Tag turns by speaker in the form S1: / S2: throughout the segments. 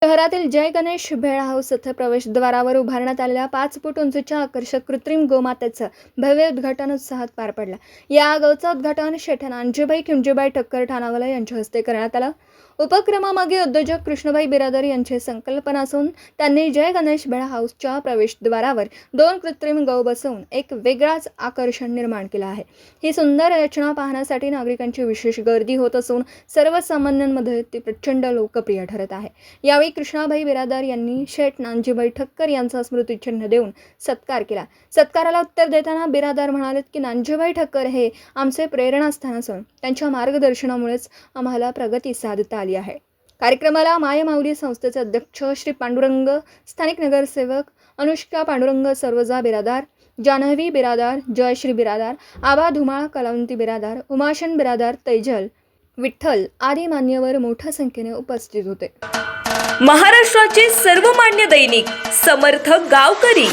S1: शहरातील जय गणेश भेळ हाऊस येथे प्रवेशद्वारावर उभारण्यात आलेल्या 5 फूट उंचीच्या आकर्षक कृत्रिम गोमातेचं भव्य उद्घाटन उत्साहात पार पडलं। या गावचं उद्घाटन शेठ नानजीभाई खिमजीभाई ठक्कर ठाणावाला यांच्या हस्ते करण्यात आलं। उपक्रमामागे उद्योजक कृष्णभाई बिरादर यांची संकल्पना असून त्यांनी जय गणेश भेळ हाऊसच्या प्रवेशद्वारावर 2 कृत्रिम गौ बसवून एक वेगळाच आकर्षण निर्माण केलं आहे। ही सुंदर रचना पाहण्यासाठी नागरिकांची विशेष गर्दी होत असून सर्वसामान्यांमध्ये ती प्रचंड लोकप्रिय ठरत आहे। यावेळी कृष्णाभाई बिरादर यांनी शेठ नानजीभाई ठक्कर यांचा स्मृतिचिन्ह देऊन सत्कार केला। सत्काराला उत्तर देताना बिरादर म्हणाले की नानजीभाई ठक्कर हे आमचे प्रेरणास्थान असून त्यांच्या मार्गदर्शनामुळेच आम्हाला प्रगती साधता आली आहे। कार्यक्रमाला मायमाऊली संस्थेचे अध्यक्ष श्री पांडुरंग, स्थानिक नगरसेवक अनुष्का पांडुरंग सर्वजा बिरादर, जान्हवी बिरादर, जयश्री बिरादर, आबा धुमाळ, कलावंती बिरादर, उमाशन बिरादर, तैजल, विठ्ठल आदी मान्यवर मोठ्या संख्येने उपस्थित होते।
S2: महाराष्ट्राचे सर्वमान्य दैनिक समर्थ गावकरी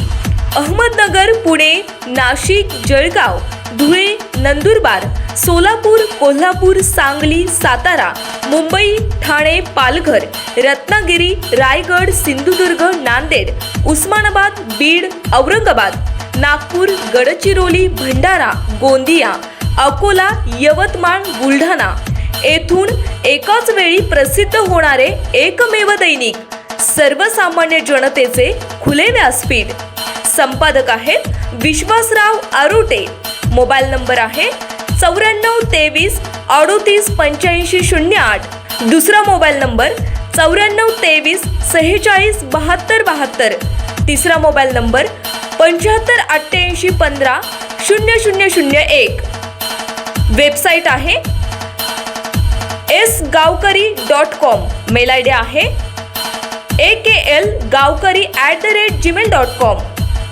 S2: अहमदनगर, पुणे, नाशिक, जळगाव, धुळे, नंदुरबार, सोलापूर, कोल्हापूर, सांगली, सातारा, मुंबई, ठाणे, पालघर, रत्नागिरी, रायगड, सिंधुदुर्ग, नांदेड, उस्मानाबाद, बीड, औरंगाबाद, नागपूर, गडचिरोली, भंडारा, गोंदिया, अकोला, यवतमाळ, बुलढाणा येथून एकाच वेळी प्रसिद्ध होणारे एकमेव दैनिक सर्वसामान्य जनतेचे खुले व्यासपीठ। संपादक आहेत विश्वासराव आरोटे। मोबाईल नंबर आहे 9423 38 85 08। दुसरा मोबाईल नंबर 9423 46 72 72। तिसरा मोबाईल नंबर 75 88 15 0001। वेबसाईट आहे sgavkari.com। मेल आयडी आहे aklgavkari@gmail.com।